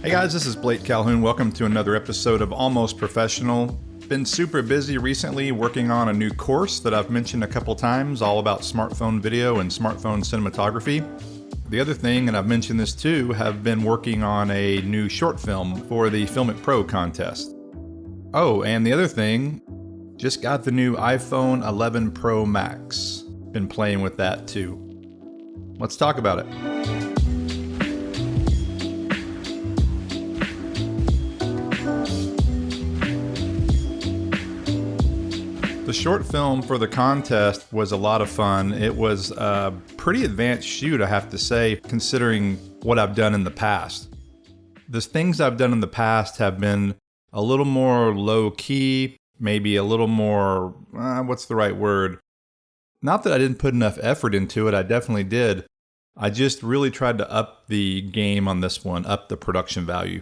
Hey guys, this is Blake Calhoun. Welcome to another episode of Almost Professional. Been super busy recently working on a new course that I've mentioned a couple times, all about smartphone video and smartphone cinematography. The other thing, and I've mentioned this too, have been working on a new short film for the FILMMAKING Pro contest. Oh, and the other thing, just got the new iPhone 11 Pro Max. Been playing with that too. Let's talk about it. The short film for the contest was a lot of fun. It was a pretty advanced shoot, I have to say, considering what I've done in the past. The things I've done in the past have been a little more low-key, maybe a little more, what's the right word? Not that I didn't put enough effort into it, I definitely did. I just really tried to up the game on this one, up the production value.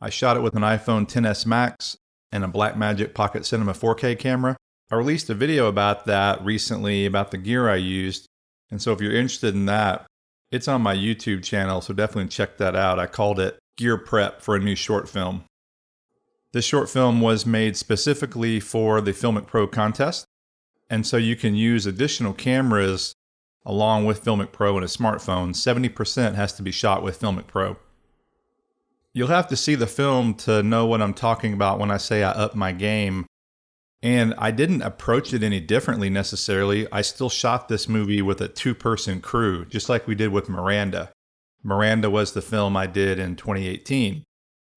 I shot it with an iPhone XS Max and a Blackmagic Pocket Cinema 4K camera. I released a video about that recently, about the gear I used. And so if you're interested in that, it's on my YouTube channel, so definitely check that out. I called it Gear Prep for a new short film. This short film was made specifically for the FILMMAKING Pro contest. And so you can use additional cameras along with FILMMAKING Pro and a smartphone. 70% has to be shot with FILMMAKING Pro. You'll have to see the film to know what I'm talking about when I say I upped my game. And I didn't approach it any differently necessarily. I still shot this movie with a two-person crew, just like we did with Miranda. Miranda was the film I did in 2018,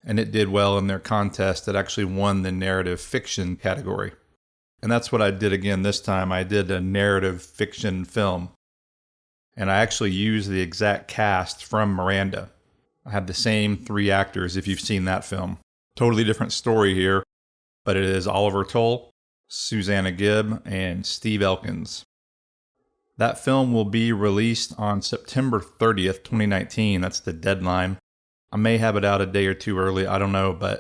and it did well in their contest. It actually won the narrative fiction category. And that's what I did again this time. I did a narrative fiction film. And I actually used the exact cast from Miranda. I have the same three actors if you've seen that film. Totally different story here, but it is Oliver Toll, Susanna Gibb, and Steve Elkins. That film will be released on September 30th, 2019. That's the deadline. I may have it out a day or two early, I don't know, but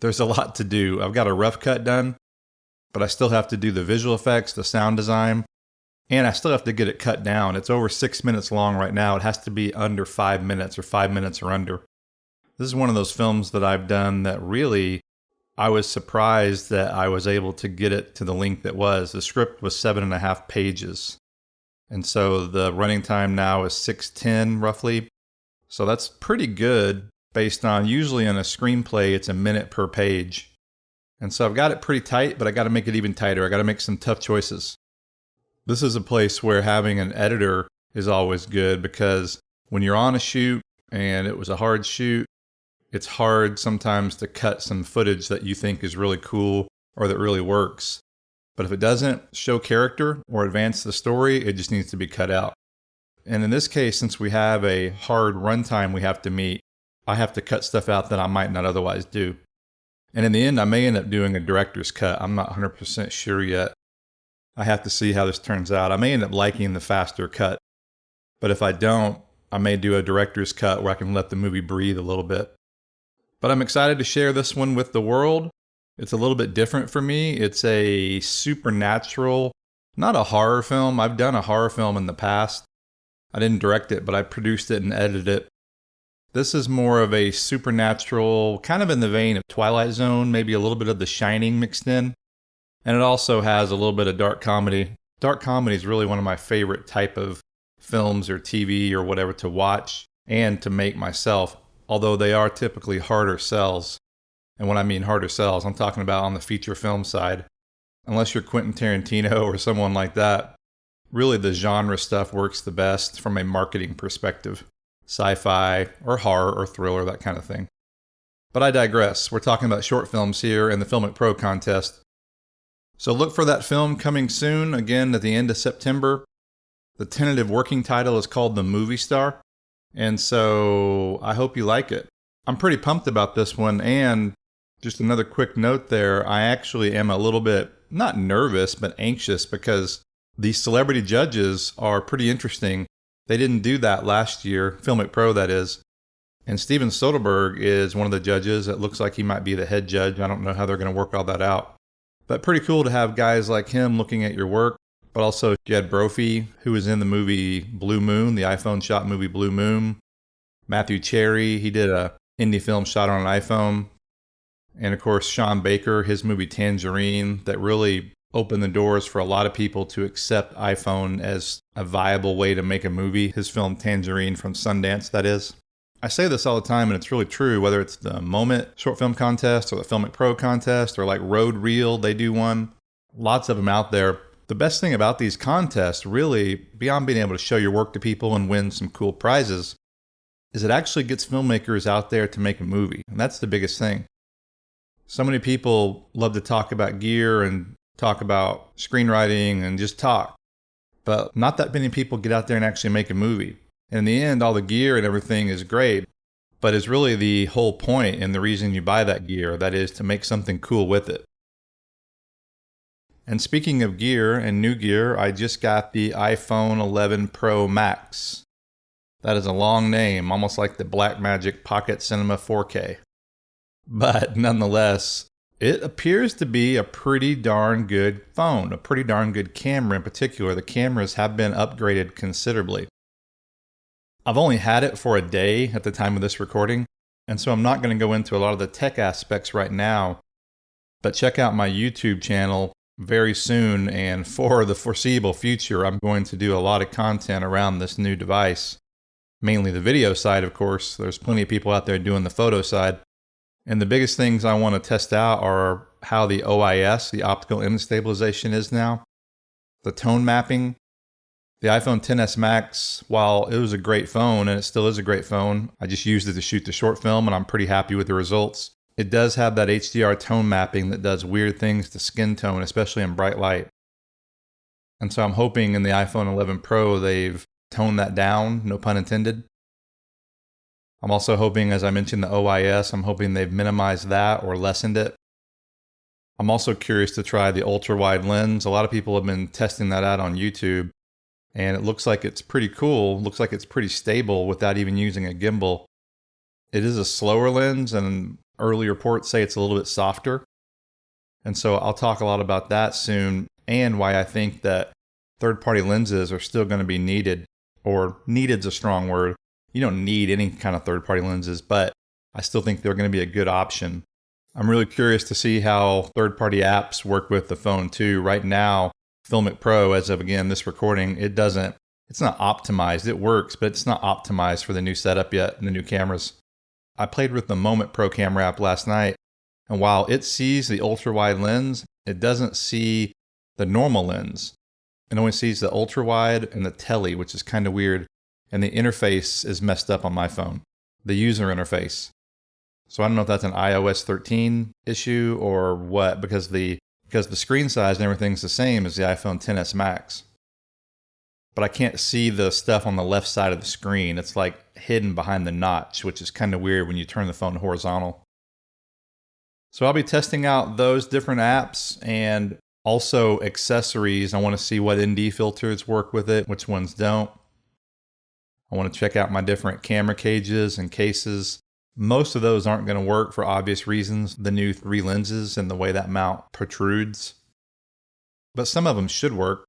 there's a lot to do. I've got a rough cut done, but I still have to do the visual effects, the sound design, and I still have to get it cut down. It's over 6 minutes long right now. It has to be under 5 minutes or 5 minutes or under. This is one of those films that I've done that really, I was surprised that I was able to get it to the length it was. The script was 7.5 pages. And so the running time now is 6:10 roughly. So that's pretty good based on, usually in a screenplay, it's a minute per page. And so I've got it pretty tight, but I got to make it even tighter. I got to make some tough choices. This is a place where having an editor is always good, because when you're on a shoot and it was a hard shoot, it's hard sometimes to cut some footage that you think is really cool or that really works. But if it doesn't show character or advance the story, it just needs to be cut out. And in this case, since we have a hard runtime we have to meet, I have to cut stuff out that I might not otherwise do. And in the end, I may end up doing a director's cut. I'm not 100% sure yet. I have to see how this turns out. I may end up liking the faster cut. But if I don't, I may do a director's cut where I can let the movie breathe a little bit. But I'm excited to share this one with the world. It's a little bit different for me. It's a supernatural, not a horror film. I've done a horror film in the past. I didn't direct it, but I produced it and edited it. This is more of a supernatural, kind of in the vein of Twilight Zone, maybe a little bit of The Shining mixed in. And it also has a little bit of dark comedy. Dark comedy is really one of my favorite type of films or TV or whatever to watch and to make myself, although they are typically harder sells. And when I mean harder sells, I'm talking about on the feature film side. Unless you're Quentin Tarantino or someone like that, really the genre stuff works the best from a marketing perspective. Sci-fi or horror or thriller, that kind of thing. But I digress. We're talking about short films here in the FILMMAKING Pro contest. So look for that film coming soon, again at the end of September. The tentative working title is called The Movie Star. And so I hope you like it. I'm pretty pumped about this one. And just another quick note there, I actually am a little bit, not nervous, but anxious, because the celebrity judges are pretty interesting. They didn't do that last year, FILMMAKING Pro that is. And Steven Soderbergh is one of the judges. It looks like he might be the head judge. I don't know how they're going to work all that out. But pretty cool to have guys like him looking at your work. But also Jed Brophy, who was in the movie Blue Moon, the iPhone shot movie Blue Moon. Matthew Cherry, he did a indie film shot on an iPhone. And of course, Sean Baker, his movie Tangerine, that really opened the doors for a lot of people to accept iPhone as a viable way to make a movie. His film Tangerine from Sundance, that is. I say this all the time, and it's really true, whether it's the Moment short film contest or the Filmic Pro contest or like Road Reel, they do one. Lots of them out there. The best thing about these contests, really, beyond being able to show your work to people and win some cool prizes, is it actually gets filmmakers out there to make a movie. And that's the biggest thing. So many people love to talk about gear and talk about screenwriting and just talk. But not that many people get out there and actually make a movie. And in the end, all the gear and everything is great, but it's really the whole point and the reason you buy that gear, that is to make something cool with it. And speaking of gear and new gear, I just got the iPhone 11 Pro Max. That is a long name, almost like the Blackmagic Pocket Cinema 4K. But nonetheless, it appears to be a pretty darn good phone, a pretty darn good camera in particular. The cameras have been upgraded considerably. I've only had it for a day at the time of this recording, and so I'm not going to go into a lot of the tech aspects right now, but check out my YouTube channel very soon, and for the foreseeable future, I'm going to do a lot of content around this new device. Mainly the video side, of course. There's plenty of people out there doing the photo side. And the biggest things I want to test out are how the OIS, the optical image stabilization, is now, the tone mapping. The iPhone XS Max, while it was a great phone, and it still is a great phone, I just used it to shoot the short film, and I'm pretty happy with the results. It does have that HDR tone mapping that does weird things to skin tone, especially in bright light. And so I'm hoping in the iPhone 11 Pro they've toned that down, no pun intended. I'm also hoping, as I mentioned, the OIS, I'm hoping they've minimized that or lessened it. I'm also curious to try the ultra-wide lens. A lot of people have been testing that out on YouTube, and it looks like it's pretty cool. Looks like it's pretty stable without even using a gimbal. It is a slower lens, and early reports say it's a little bit softer. And so I'll talk a lot about that soon, and why I think that third-party lenses are still going to be needed, or needed's a strong word. You don't need any kind of third-party lenses, but I still think they're going to be a good option. I'm really curious to see how third-party apps work with the phone too. Right now, Filmic Pro, as of again this recording, it's not optimized. It works, but it's not optimized for the new setup yet and the new cameras. I played with the Moment Pro camera app last night, and while it sees the ultra-wide lens, it doesn't see the normal lens. It only sees the ultra-wide and the tele, which is kind of weird, and the interface is messed up on my phone, the user interface. So I don't know if that's an iOS 13 issue or what, because the screen size and everything's the same as the iPhone XS Max. But I can't see the stuff on the left side of the screen. It's like hidden behind the notch, which is kind of weird when you turn the phone horizontal. So I'll be testing out those different apps and also accessories. I want to see what ND filters work with it, which ones don't. I want to check out my different camera cages and cases. Most of those aren't going to work for obvious reasons, the new 3 lenses and the way that mount protrudes. But some of them should work.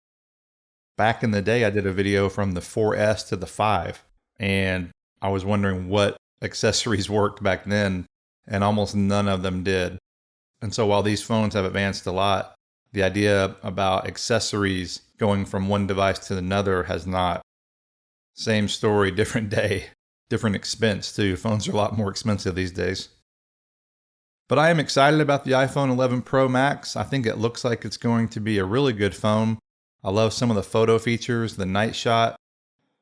Back in the day, I did a video from the 4S to the 5, and I was wondering what accessories worked back then, and almost none of them did. And so while these phones have advanced a lot, the idea about accessories going from one device to another has not. Same story, different day. Different expense too. Phones are a lot more expensive these days. But I am excited about the iPhone 11 Pro Max. I think it looks like it's going to be a really good phone. I love some of the photo features, the night shot,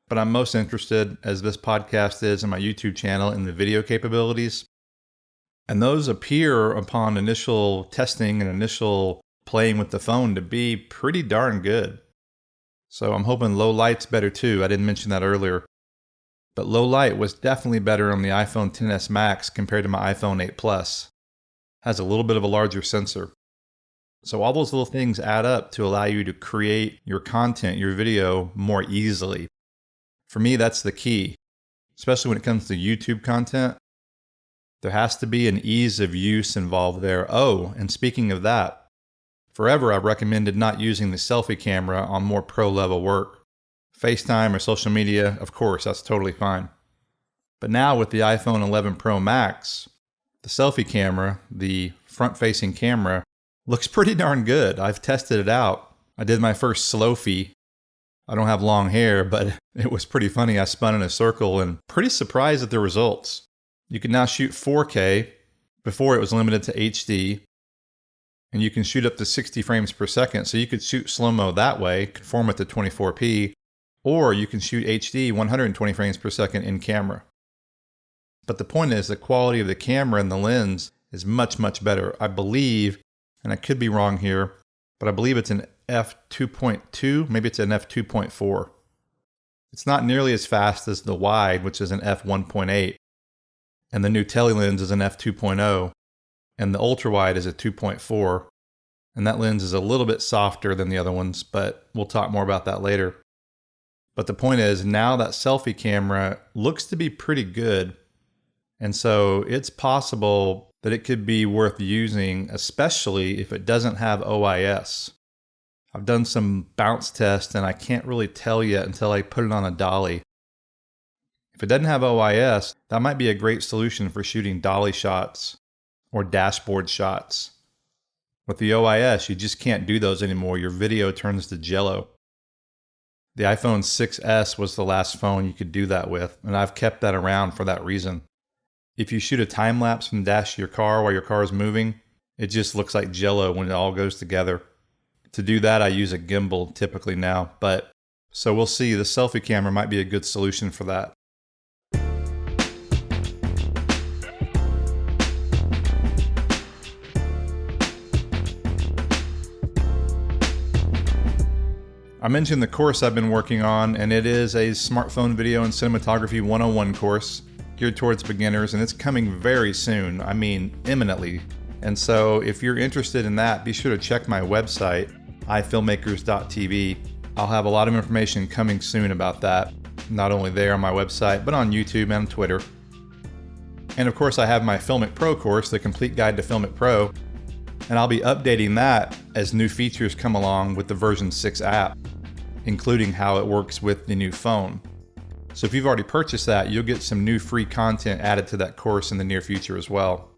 but I'm most interested, as this podcast is, in my YouTube channel, in the video capabilities. And those appear upon initial testing and initial playing with the phone to be pretty darn good. So I'm hoping low light's better too. I didn't mention that earlier. But low light was definitely better on the iPhone XS Max compared to my iPhone 8 Plus. Has a little bit of a larger sensor. So all those little things add up to allow you to create your content, your video, more easily. For me, that's the key, especially when it comes to YouTube content. There has to be an ease of use involved there. Oh, and speaking of that, forever I've recommended not using the selfie camera on more pro-level work. FaceTime or social media, of course, that's totally fine. But now with the iPhone 11 Pro Max, the selfie camera, the front-facing camera, looks pretty darn good. I've tested it out. I did my first selfie. I don't have long hair, but it was pretty funny. I spun in a circle and pretty surprised at the results. You can now shoot 4K. Before it was limited to HD. And you can shoot up to 60 frames per second. So you could shoot slow-mo that way, conform it to 24p, or you can shoot HD 120 frames per second in camera. But the point is the quality of the camera and the lens is much, much better. I believe, and I could be wrong here, but I believe it's an f2.2, maybe it's an f2.4. It's not nearly as fast as the wide, which is an f1.8. And the new tele lens is an f2.0, and the ultra wide is a 2.4. And that lens is a little bit softer than the other ones, but we'll talk more about that later. But the point is, now that selfie camera looks to be pretty good. And so it's possible that it could be worth using, especially if it doesn't have OIS. I've done some bounce tests and I can't really tell yet until I put it on a dolly. If it doesn't have OIS, that might be a great solution for shooting dolly shots or dashboard shots. With the OIS, you just can't do those anymore. Your video turns to jello. The iPhone 6S was the last phone you could do that with, and I've kept that around for that reason. If you shoot a time lapse from the dash of your car while your car is moving, it just looks like jello when it all goes together. To do that, I use a gimbal typically now, so we'll see. The selfie camera might be a good solution for that. I mentioned the course I've been working on, and it is a smartphone video and cinematography 101 course geared towards beginners, and it's coming very soon. I mean, imminently. And so if you're interested in that, be sure to check my website, ifilmmakers.tv. I'll have a lot of information coming soon about that, not only there on my website, but on YouTube and Twitter. And of course, I have my Filmic Pro course, The Complete Guide to Filmic Pro, and I'll be updating that as new features come along with the version 6 app, including how it works with the new phone. So if you've already purchased that, you'll get some new free content added to that course in the near future as well.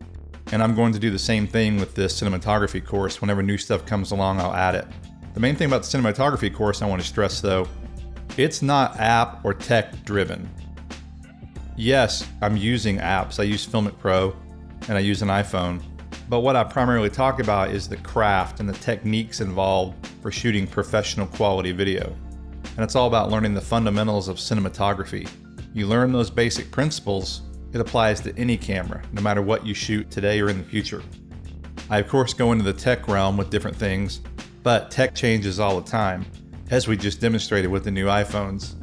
And I'm going to do the same thing with this cinematography course. Whenever new stuff comes along, I'll add it. The main thing about the cinematography course I want to stress though, it's not app or tech driven. Yes, I'm using apps. I use Filmic Pro and I use an iPhone. But what I primarily talk about is the craft and the techniques involved for shooting professional quality video. And it's all about learning the fundamentals of cinematography. You learn those basic principles, it applies to any camera, no matter what you shoot today or in the future. I of course go into the tech realm with different things, but tech changes all the time, as we just demonstrated with the new iPhones.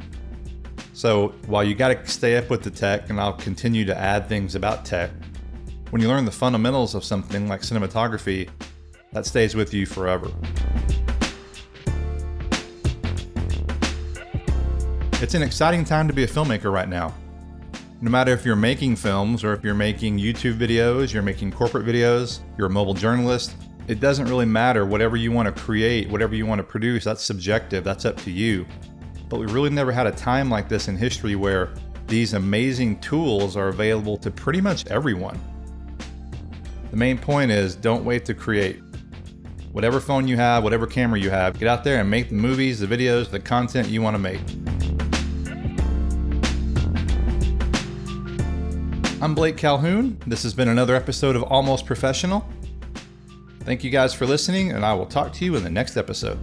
So while you gotta stay up with the tech, and I'll continue to add things about tech, when you learn the fundamentals of something like cinematography, that stays with you forever. It's an exciting time to be a filmmaker right now. No matter if you're making films or if you're making YouTube videos, you're making corporate videos, you're a mobile journalist, it doesn't really matter. Whatever you want to create, whatever you want to produce, that's subjective, that's up to you. But we really never had a time like this in history where these amazing tools are available to pretty much everyone. The main point is, don't wait to create. Whatever phone you have, whatever camera you have, get out there and make the movies, the videos, the content you want to make. I'm Blake Calhoun. This has been another episode of Almost Professional. Thank you guys for listening, and I will talk to you in the next episode.